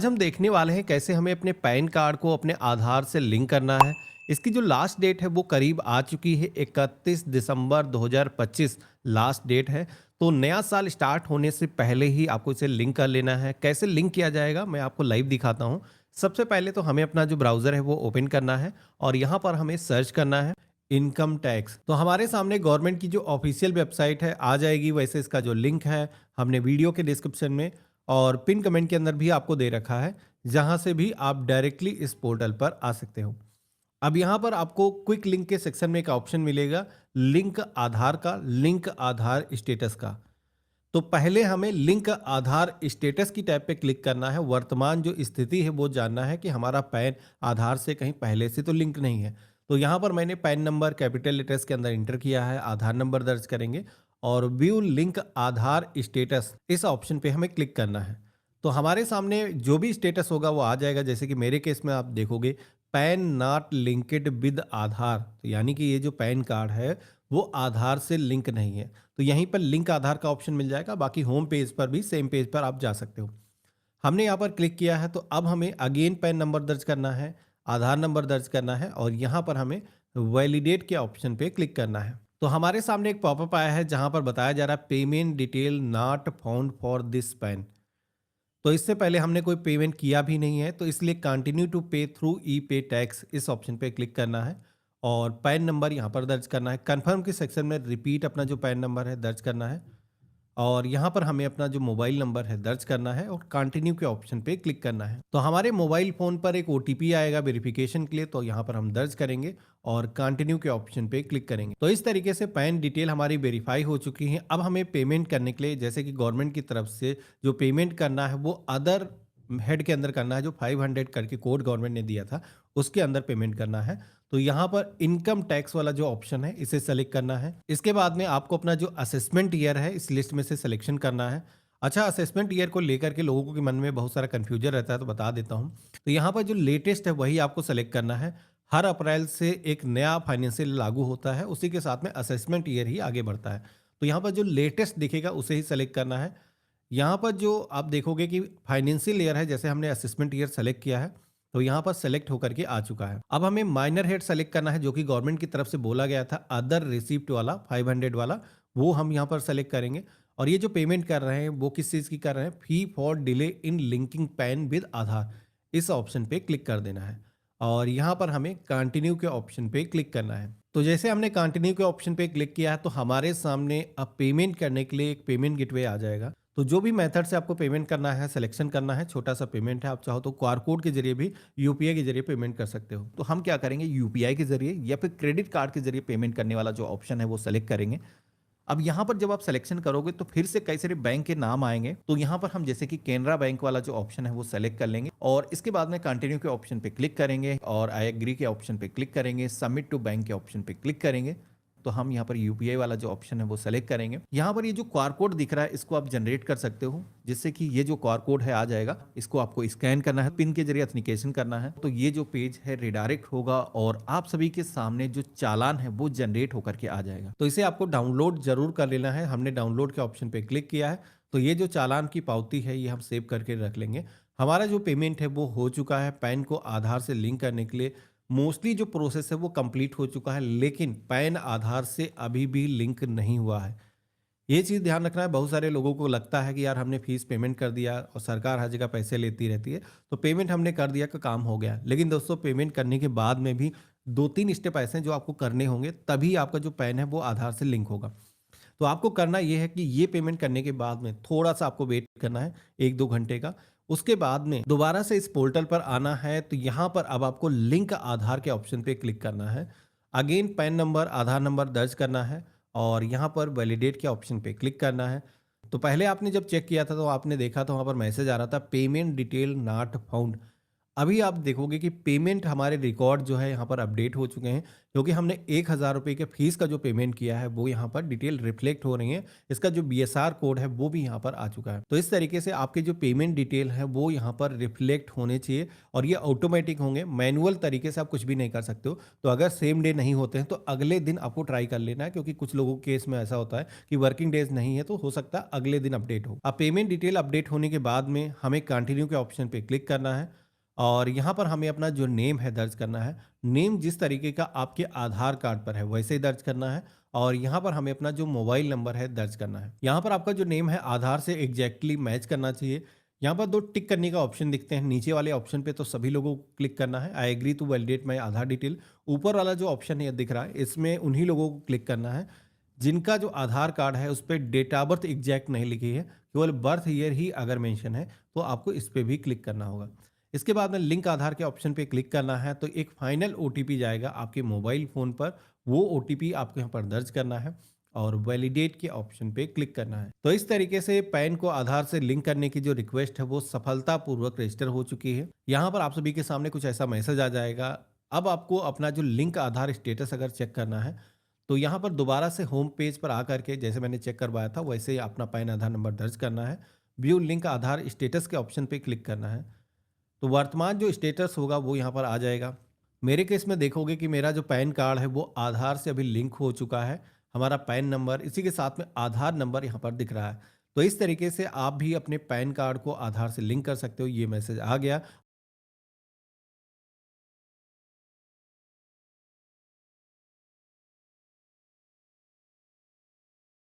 आज हम देखने वाले हैं कैसे हमें अपने पैन कार्ड को अपने आधार से लिंक करना है। इसकी जो लास्ट डेट है वो करीब आ चुकी है। 31 दिसंबर 2025 लास्ट डेट है। तो नया साल स्टार्ट होने से पहले ही आपको इसे लिंक कर लेना है। कैसे लिंक किया जाएगा मैं आपको लाइव दिखाता हूँ। सबसे पहले तो हमें अपना जो ब्राउज़र है वो ओपन करना है और यहाँ पर हमें सर्च करना है इनकम टैक्स। तो हमारे सामने गवर्नमेंट की जो ऑफिशियल वेबसाइट है आ जाएगी। वैसे इसका जो लिंक है हमने वीडियो के डिस्क्रिप्शन में और पिन कमेंट के अंदर भी आपको दे रखा है, जहां से भी आप डायरेक्टली इस पोर्टल पर आ सकते हो। अब यहाँ पर आपको क्विक लिंक के सेक्शन में एक ऑप्शन मिलेगा, लिंक आधार का, लिंक आधार स्टेटस का। तो पहले हमें लिंक आधार स्टेटस की टैब पे क्लिक करना है। वर्तमान जो स्थिति है वो जानना है कि हमारा पैन आधार से कहीं पहले से तो लिंक नहीं है। तो यहाँ पर मैंने पैन नंबर कैपिटल लेटर्स के अंदर इंटर किया है, आधार नंबर दर्ज करेंगे और व्यू लिंक आधार स्टेटस इस ऑप्शन पे हमें क्लिक करना है। तो हमारे सामने जो भी स्टेटस होगा वो आ जाएगा। जैसे कि मेरे केस में आप देखोगे पैन नॉट लिंक्ड विद आधार, तो यानी कि ये जो पैन कार्ड है वो आधार से लिंक नहीं है। तो यहीं पर लिंक आधार का ऑप्शन मिल जाएगा। बाकी होम पेज पर भी सेम पेज पर आप जा सकते हो। हमने यहाँ पर क्लिक किया है तो अब हमें अगेन पैन नंबर दर्ज करना है, आधार नंबर दर्ज करना है और यहाँ पर हमें वैलिडेट के ऑप्शन पे क्लिक करना है। तो हमारे सामने एक पॉपअप आया है जहाँ पर बताया जा रहा है payment detail not found for this pan. तो इससे पहले हमने कोई पेमेंट किया भी नहीं है, तो इसलिए कंटिन्यू टू पे थ्रू ई पे टैक्स इस ऑप्शन पे क्लिक करना है और पैन नंबर यहाँ पर दर्ज करना है। कन्फर्म के सेक्शन में रिपीट अपना जो पैन नंबर है दर्ज करना है और यहाँ पर हमें अपना जो मोबाइल नंबर है दर्ज करना है और कंटिन्यू के ऑप्शन पे क्लिक करना है। तो हमारे मोबाइल फ़ोन पर एक ओटीपी आएगा वेरिफिकेशन के लिए, तो यहाँ पर हम दर्ज करेंगे और कंटिन्यू के ऑप्शन पे क्लिक करेंगे। तो इस तरीके से पैन डिटेल हमारी वेरीफाई हो चुकी है। अब हमें पेमेंट करने के लिए जैसे कि गवर्नमेंट की तरफ से जो पेमेंट करना है वो अदर हेड के अंदर करना है। जो 500 करके कोड गवर्नमेंट ने दिया था उसके अंदर पेमेंट करना है। तो यहाँ पर इनकम टैक्स वाला जो ऑप्शन है इसे सेलेक्ट करना है। इसके बाद में आपको अपना जो असेसमेंट ईयर है इस लिस्ट में से सिलेक्शन करना है। अच्छा, असेसमेंट ईयर को लेकर के लोगों के मन में बहुत सारा कन्फ्यूजन रहता है, तो बता देता हूँ। तो यहाँ पर जो लेटेस्ट है वही आपको सेलेक्ट करना है। हर अप्रैल से एक नया फाइनेंशियल लागू होता है, उसी के साथ में असेसमेंट ईयर ही आगे बढ़ता है। तो यहाँ पर जो लेटेस्ट दिखेगा उसे ही सेलेक्ट करना है। यहाँ पर जो आप देखोगे कि फाइनेंशियल ईयर है, जैसे हमने असेसमेंट ईयर सेलेक्ट किया है तो यहाँ पर सेलेक्ट होकर के आ चुका है। अब हमें माइनर हेड सेलेक्ट करना है जो कि गवर्नमेंट की तरफ से बोला गया था, अदर रिसिप्ट वाला 500 वाला, वो हम यहाँ पर सेलेक्ट करेंगे। और ये जो पेमेंट कर रहे हैं वो किस चीज़ की कर रहे हैं, fee for delay in linking PAN with Aadhaar, इस ऑप्शन पे क्लिक कर देना है और यहाँ पर हमें कंटिन्यू के ऑप्शन पे क्लिक करना है। तो जैसे हमने कंटिन्यू के ऑप्शन पे क्लिक किया है तो हमारे सामने अब पेमेंट करने के लिए एक पेमेंट गेटवे आ जाएगा। तो जो भी मेथड से आपको पेमेंट करना है सिलेक्शन करना है, छोटा सा पेमेंट है, आप चाहो तो क्यूआर कोड के जरिए भी यूपीआई के जरिए पेमेंट कर सकते हो। तो हम क्या करेंगे, यूपीआई के जरिए या फिर क्रेडिट कार्ड के जरिए पेमेंट करने वाला जो ऑप्शन है वो सेलेक्ट करेंगे। अब यहाँ पर जब आप सिलेक्शन करोगे तो फिर से कई सारे बैंक के नाम आएंगे। तो यहाँ पर हम जैसे कि केनरा बैंक वाला जो ऑप्शन है वो सेलेक्ट कर लेंगे और इसके बाद में कंटिन्यू के ऑप्शन पे क्लिक करेंगे और आई एग्री के ऑप्शन पे क्लिक करेंगे, सबमिट टू बैंक के ऑप्शन पे क्लिक करेंगे। तो हम यहाँ पर यूपीआई वाला जो ऑप्शन है वो सेलेक्ट करेंगे। यहाँ पर ये जो क्यूआर कोड दिख रहा है इसको आप जनरेट कर सकते हो, जिससे कि ये जो क्यूआर कोड है आ जाएगा। इसको आपको स्कैन करना है, पिन के जरिए ऑथेंटिकेशन करना है। तो ये जो पेज है रिडायरेक्ट होगा और आप सभी के सामने जो चालान है वो जनरेट होकर के आ जाएगा। तो इसे आपको डाउनलोड जरूर कर लेना है। हमने डाउनलोड के ऑप्शन पे क्लिक किया है। तो ये जो चालान की पावती है ये हम सेव करके रख लेंगे। हमारा जो पेमेंट है वो हो चुका है। पैन को आधार से लिंक करने के लिए मोस्टली जो प्रोसेस है वो कंप्लीट हो चुका है, लेकिन पैन आधार से अभी भी लिंक नहीं हुआ है। ये चीज़ ध्यान रखना है। बहुत सारे लोगों को लगता है कि यार हमने फीस पेमेंट कर दिया और सरकार हर जगह पैसे लेती रहती है, तो पेमेंट हमने कर दिया का काम हो गया। लेकिन दोस्तों, पेमेंट करने के बाद में भी 2-3 स्टेप ऐसे हैं जो आपको करने होंगे, तभी आपका जो पैन है वो आधार से लिंक होगा। तो आपको करना ये है कि ये पेमेंट करने के बाद में थोड़ा-सा आपको वेट करना है 1-2 घंटे का। उसके बाद में दोबारा से इस पोर्टल पर आना है। तो यहाँ पर अब आपको लिंक आधार के ऑप्शन पे क्लिक करना है। अगेन पैन नंबर, आधार नंबर दर्ज करना है और यहाँ पर वैलिडेट के ऑप्शन पे क्लिक करना है। तो पहले आपने जब चेक किया था तो आपने देखा था वहाँ पर मैसेज आ रहा था पेमेंट डिटेल नॉट फाउंड। अभी आप देखोगे कि पेमेंट हमारे रिकॉर्ड जो है यहाँ पर अपडेट हो चुके हैं, क्योंकि हमने 1,000 रुपये के फीस का जो पेमेंट किया है वो यहाँ पर डिटेल रिफ्लेक्ट हो रही है। इसका जो बीएसआर कोड है वो भी यहाँ पर आ चुका है। तो इस तरीके से आपके जो पेमेंट डिटेल है वो यहाँ पर रिफ्लेक्ट होने चाहिए और ये ऑटोमेटिक होंगे। मैनुअल तरीके से आप कुछ भी नहीं कर सकते हो। तो अगर सेम डे नहीं होते हैं तो अगले दिन आपको ट्राई कर लेना है, क्योंकि कुछ लोगों के केस में ऐसा होता है कि वर्किंग डेज नहीं है, तो हो सकता है अगले दिन अपडेट हो। अब पेमेंट डिटेल अपडेट होने के बाद में हमें कंटिन्यू के ऑप्शन पे क्लिक करना है और यहाँ पर हमें अपना जो नेम है दर्ज करना है। नेम जिस तरीके का आपके आधार कार्ड पर है वैसे ही दर्ज करना है और यहाँ पर हमें अपना जो मोबाइल नंबर है दर्ज करना है। यहाँ पर आपका जो नेम है आधार से एग्जैक्टली मैच करना चाहिए। यहाँ पर 2 टिक करने का ऑप्शन दिखते हैं नीचे वाले ऑप्शन पे, तो सभी लोगों को क्लिक करना है। I agree to validate my Aadhaar detail. ऊपर वाला जो ऑप्शन है ये दिख रहा है, इसमें उन्हीं लोगों को क्लिक करना है जिनका जो आधार कार्ड है उस पे डेट ऑफ बर्थ एग्जैक्ट नहीं लिखी है, केवल बर्थ ईयर ही अगर मेंशन है तो आपको इस पे भी क्लिक करना होगा। इसके बाद में लिंक आधार के ऑप्शन पे क्लिक करना है, तो एक फाइनल ओटीपी जाएगा आपके मोबाइल फ़ोन पर। वो ओटीपी आपको यहाँ पर दर्ज करना है और वैलिडेट के ऑप्शन पे क्लिक करना है। तो इस तरीके से पैन को आधार से लिंक करने की जो रिक्वेस्ट है वो सफलतापूर्वक रजिस्टर हो चुकी है। यहाँ पर आप सभी के सामने कुछ ऐसा मैसेज आ जाएगा। अब आपको अपना जो लिंक आधार स्टेटस अगर चेक करना है तो यहाँ पर दोबारा से होम पेज पर आकर के जैसे मैंने चेक करवाया था वैसे ही अपना पैन आधार नंबर दर्ज करना है। व्यू लिंक आधार स्टेटस के ऑप्शन पे क्लिक करना है। तो वर्तमान जो स्टेटस होगा वो यहाँ पर आ जाएगा। मेरे केस में देखोगे कि मेरा जो पैन कार्ड है वो आधार से अभी लिंक हो चुका है। हमारा पैन नंबर इसी के साथ में आधार नंबर यहाँ पर दिख रहा है। तो इस तरीके से आप भी अपने पैन कार्ड को आधार से लिंक कर सकते हो। ये मैसेज आ गया